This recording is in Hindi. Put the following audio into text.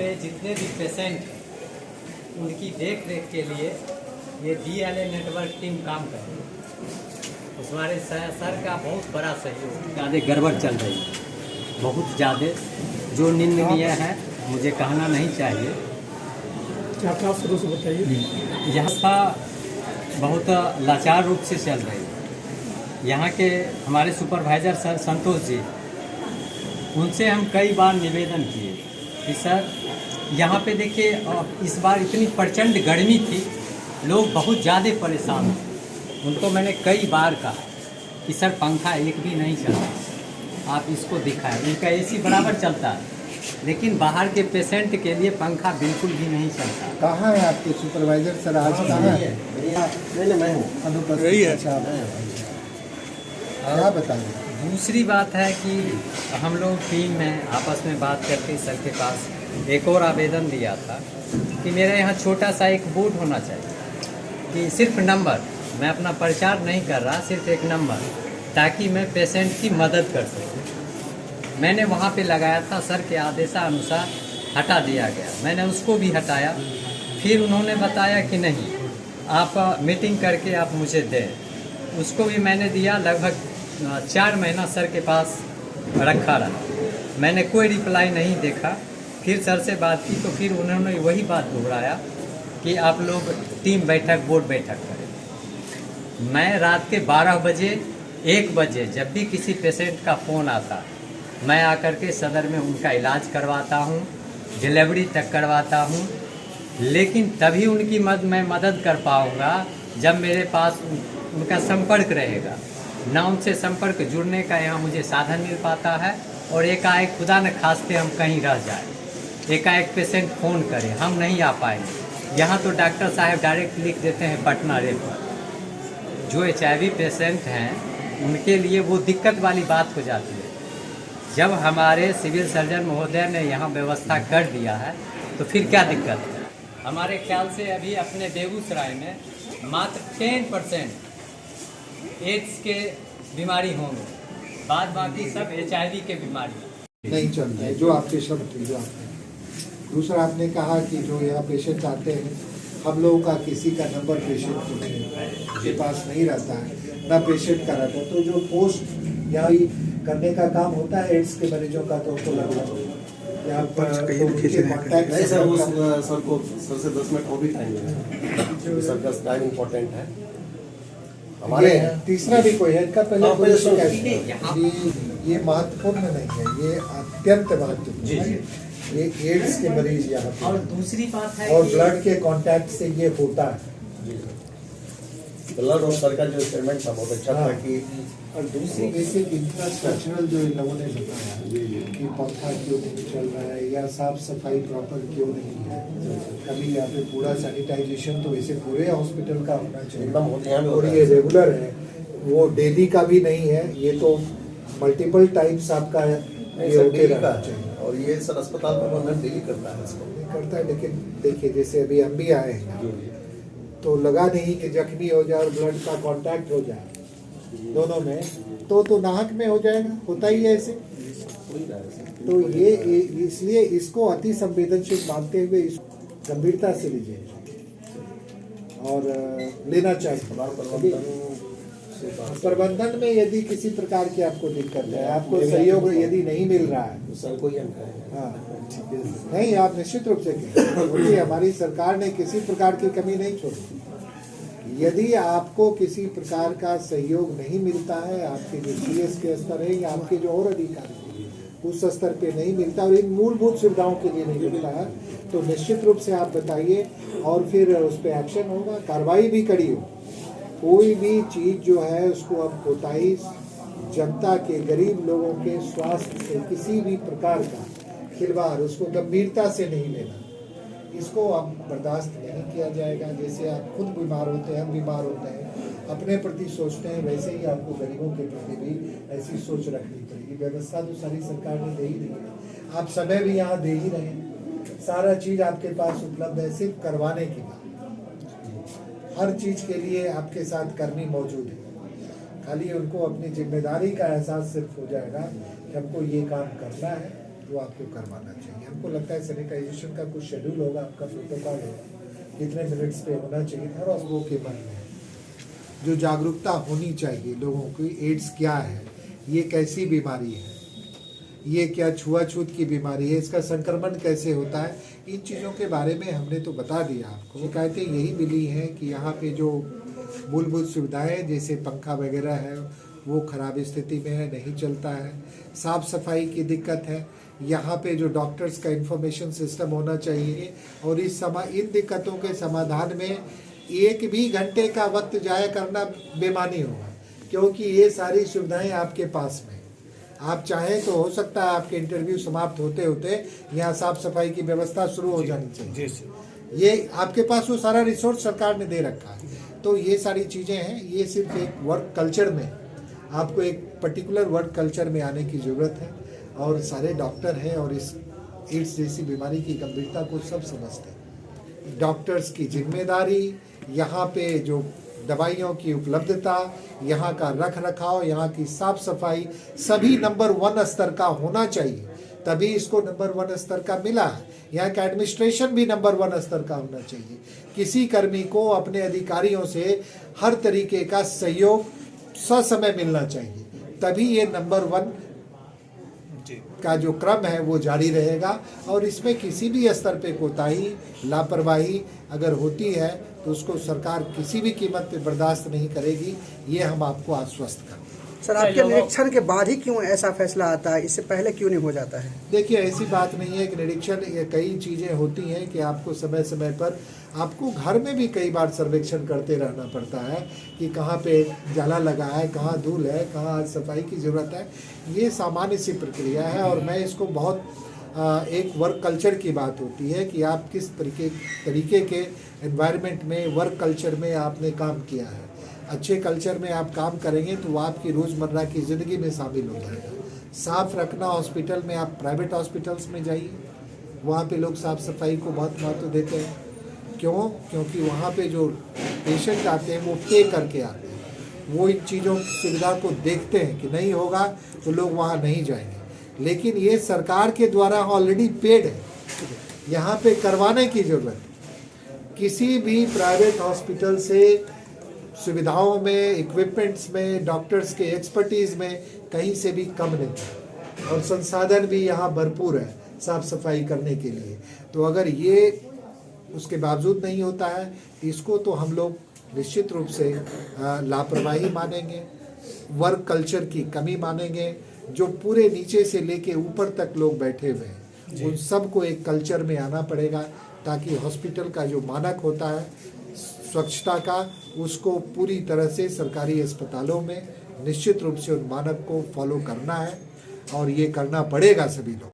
पे जितने भी पेशेंट हैं उनकी देख रेख के लिए ये DLA नेटवर्क टीम काम कर रही है। उस हमारे सर का बहुत बड़ा सहयोग। ज़्यादा गड़बड़ चल रही है, बहुत ज़्यादा, जो निंदनीय है, मुझे कहना नहीं चाहिए। क्या था शुरू से बताइए। यह था बहुत लाचार रूप से चल रही है। यहाँ के हमारे सुपरवाइज़र सर संतोष जी, उनसे हम कई बार निवेदन किए कि सर यहाँ पे देखिए इस बार इतनी प्रचंड गर्मी थी, लोग बहुत ज़्यादा परेशान थे। उनको मैंने कई बार कहा कि सर पंखा एक भी नहीं चलता, आप इसको दिखाएं। उनका AC बराबर चलता है, लेकिन बाहर के पेशेंट के लिए पंखा बिल्कुल भी नहीं चलता। कहाँ है आपके सुपरवाइजर सर? आज कहाँ है? मैं हूँ अनुपस्थित। अच्छा, क्या बताइए। दूसरी बात है कि हम लोग टीम में आपस में बात करके सर के पास एक और आवेदन दिया था कि मेरे यहाँ छोटा सा एक बोर्ड होना चाहिए कि सिर्फ नंबर, मैं अपना प्रचार नहीं कर रहा, सिर्फ एक नंबर, ताकि मैं पेशेंट की मदद कर सकूँ। मैंने वहाँ पे लगाया था, सर के आदेशानुसार हटा दिया गया। मैंने उसको भी हटाया, फिर उन्होंने बताया कि नहीं, आप मीटिंग करके आप मुझे दें। उसको भी मैंने दिया, लगभग 4 महीना सर के पास रखा रहा। मैंने कोई रिप्लाई नहीं देखा। फिर सर से बात की तो फिर उन्होंने वही बात दोहराया कि आप लोग टीम बैठक, बोर्ड बैठक करें। मैं रात के 12 बजे 1 बजे जब भी किसी पेशेंट का फ़ोन आता, मैं आकर के सदर में उनका इलाज करवाता हूँ, डिलीवरी तक करवाता हूँ। लेकिन तभी उनकी मैं मदद कर पाऊँगा जब मेरे पास उनका संपर्क रहेगा। ना उनसे संपर्क जुड़ने का यहाँ मुझे साधन मिल पाता है, और एकाएक खुदा न खास्ते हम कहीं रह जाए, एकाएक पेशेंट फ़ोन करे, हम नहीं आ पाएंगे। यहाँ तो डॉक्टर साहब डायरेक्ट लिख देते हैं पटना रेफर। जो HIV पेशेंट हैं उनके लिए वो दिक्कत वाली बात हो जाती है। जब हमारे सिविल सर्जन महोदय ने यहाँ व्यवस्था कर दिया है तो फिर क्या दिक्कत है। हमारे ख्याल से अभी अपने बेगूसराय में मात्र 10% एड्स के बीमारी होंगे, बाद बाकी सब HIV के बीमारी नहीं चल रहा है, जो आपके शब्द थे, जो आपने। दूसरा आपने कहा कि जो यहाँ पेशेंट आते हैं, हम लोगों का किसी का नंबर पेशेंट को नहीं के पास नहीं रहता है, ना पेशेंट का रहता है। तो जो पोस्ट यहाँ करने का काम होता है एड्स के मरीजों का, तो उनको लगता है यहाँ पर नहीं सर से 10 मिनट और भी टाइम है सर, 10 टाइम इम्पोर्टेंट है हमारे। तीसरा भी कोई है इनका? पहले ये महत्वपूर्ण नहीं है, ये अत्यंत महत्वपूर्ण है। ये एड्स के मरीज यहाँ पे, और दूसरी बात है और ब्लड के कांटेक्ट से ये होता है। ब्लड और सर का जो एक्सपेरिमेंट था बहुत अच्छा था कि, और दूसरी बेसिक इंफ्रास्ट्रक्चरल जो इन लोगों ने बताया कि पंखा क्यों नहीं चल रहा है, या साफ सफाई प्रॉपर क्यों नहीं है। कभी यहाँ पे पूरा सैनिटाइजेशन तो वैसे पूरे हॉस्पिटल का होना चाहिए एकदम होते हैं, और ये रेगुलर है, वो डेली का भी नहीं है। ये तो मल्टीपल टाइम्स आपका ये होते रहना चाहिए। और ये सर अस्पताल प्रबंधन डेली करता है इसको, करता है। लेकिन देखिए, जैसे अभी हम भी आए हैं तो लगा नहीं कि जख्मी हो जाए और ब्लड का कांटेक्ट हो जाए दोनों में, तो नाहक में हो जाएगा, होता ही है ऐसे। तो ये इसलिए इसको अति संवेदनशील मानते हुए इस गंभीरता से लीजिए और लेना चाहिए। प्रबंधन में यदि किसी प्रकार की आपको दिक्कत है, आपको सहयोग यदि नहीं मिल रहा है तो सर कोई हाँ नहीं, आप निश्चित रूप से क्योंकि हमारी सरकार ने किसी प्रकार की कमी नहीं छोड़ी। यदि आपको किसी प्रकार का सहयोग नहीं मिलता है, आपके जो CS के स्तर है या आपके जो और अधिकारी उस स्तर पे नहीं मिलता और इन मूलभूत सुविधाओं के लिए नहीं मिलता है, तो निश्चित रूप से आप बताइए और फिर उस पर एक्शन होगा, कार्रवाई भी कड़ी हो। कोई भी चीज़ जो है उसको अब कोताही, जनता के, गरीब लोगों के स्वास्थ्य से किसी भी प्रकार का खिलवाड़, उसको गंभीरता से नहीं लेना, इसको अब बर्दाश्त नहीं किया जाएगा। जैसे आप खुद बीमार होते हैं, हम बीमार होते हैं, अपने प्रति सोचते हैं, वैसे ही आपको गरीबों के प्रति भी ऐसी सोच रखनी पड़ेगी। व्यवस्था तो सारी सरकार ने दे ही दी है, आप समय भी यहाँ दे ही रहे हैं, सारा चीज़ आपके पास उपलब्ध है, सिर्फ करवाने की बात। हर चीज़ के लिए आपके साथ कर्मी मौजूद है, खाली उनको अपनी जिम्मेदारी का एहसास सिर्फ हो जाएगा कि हमको ये काम करना है, वो आपको करवाना चाहिए। हमको लगता है सैनिटाइजेशन का कुछ शेड्यूल होगा, आपका प्रोटोकॉल होगा, कितने मिनट्स पे होना चाहिए हर वो के मन में जो जागरूकता होनी चाहिए लोगों की। एड्स क्या है, ये कैसी बीमारी है, ये क्या छुआछूत की बीमारी है, इसका संक्रमण कैसे होता है, इन चीज़ों के बारे में हमने तो बता दिया आपको। शिकायतें यही मिली हैं कि यहाँ पे जो मूलभूत सुविधाएं जैसे पंखा वगैरह है वो खराब स्थिति में है, नहीं चलता है। साफ सफाई की दिक्कत है। यहाँ पे जो डॉक्टर्स का इंफॉर्मेशन सिस्टम होना चाहिए और इन दिक्कतों के समाधान में 1 भी घंटे का वक्त जाया करना बेमानी होगा, क्योंकि ये सारी सुविधाएं आपके पास में। आप चाहें तो हो सकता है आपके इंटरव्यू समाप्त होते होते यहाँ साफ सफाई की व्यवस्था शुरू हो जानी चाहिए। ये आपके पास वो सारा रिसोर्स सरकार ने दे रखा है। तो ये सारी चीज़ें हैं। ये सिर्फ एक वर्क कल्चर में, आपको एक पर्टिकुलर वर्क कल्चर में आने की ज़रूरत है। और सारे डॉक्टर हैं और इस एड्स जैसी बीमारी की गंभीरता को सब समझते हैं। डॉक्टर्स की जिम्मेदारी, यहाँ पे जो दवाइयों की उपलब्धता, यहाँ का रख रखाव, यहाँ की साफ सफाई सभी नंबर 1 स्तर का होना चाहिए, तभी इसको नंबर 1 स्तर का मिला है। यहाँ का एडमिनिस्ट्रेशन भी नंबर 1 स्तर का होना चाहिए। किसी कर्मी को अपने अधिकारियों से हर तरीके का सहयोग ससमय मिलना चाहिए, तभी ये नंबर 1 का जो क्रम है वो जारी रहेगा। और इसमें किसी भी स्तर पे कोताही, लापरवाही अगर होती है तो उसको सरकार किसी भी कीमत पे बर्दाश्त नहीं करेगी, ये हम आपको आश्वस्त करते हैं। सर, आपके निरीक्षण के बाद ही क्यों ऐसा फैसला आता है, इससे पहले क्यों नहीं हो जाता है? देखिए, ऐसी बात नहीं है कि निरीक्षण, ये कई चीज़ें होती हैं कि आपको समय समय पर आपको घर में भी कई बार सर्वेक्षण करते रहना पड़ता है कि कहाँ पे जाला लगा है, कहाँ धूल है, कहाँ सफाई की ज़रूरत है। ये सामान्य सी प्रक्रिया है और मैं इसको बहुत एक वर्क कल्चर की बात होती है कि आप किस तरीके के एनवायरनमेंट में, वर्क कल्चर में आपने काम किया है। अच्छे कल्चर में आप काम करेंगे तो वो आपकी रोज़मर्रा की ज़िंदगी में शामिल हो जाएगा। साफ़ रखना, हॉस्पिटल में आप प्राइवेट हॉस्पिटल्स में जाइए, वहाँ पे लोग साफ़ सफाई को बहुत महत्व देते हैं। क्यों? क्योंकि वहाँ पे जो पेशेंट आते हैं वो पे करके आते हैं, वो इन चीज़ों की सुविधा को देखते हैं कि नहीं होगा तो लोग वहाँ नहीं जाएंगे। लेकिन ये सरकार के द्वारा ऑलरेडी पेड है, यहाँ पे करवाने की ज़रूरत है। किसी भी प्राइवेट हॉस्पिटल से सुविधाओं में, इक्विपमेंट्स में, डॉक्टर्स के एक्सपर्टीज़ में कहीं से भी कम नहीं है और संसाधन भी यहाँ भरपूर है साफ़ सफाई करने के लिए। तो अगर ये उसके बावजूद नहीं होता है, इसको तो हम लोग निश्चित रूप से लापरवाही मानेंगे, वर्क कल्चर की कमी मानेंगे। जो पूरे नीचे से लेके ऊपर तक लोग बैठे हुए हैं, उन सबको एक कल्चर में आना पड़ेगा ताकि हॉस्पिटल का जो मानक होता है स्वच्छता का, उसको पूरी तरह से सरकारी अस्पतालों में निश्चित रूप से उन मानक को फॉलो करना है और ये करना पड़ेगा सभी लोग।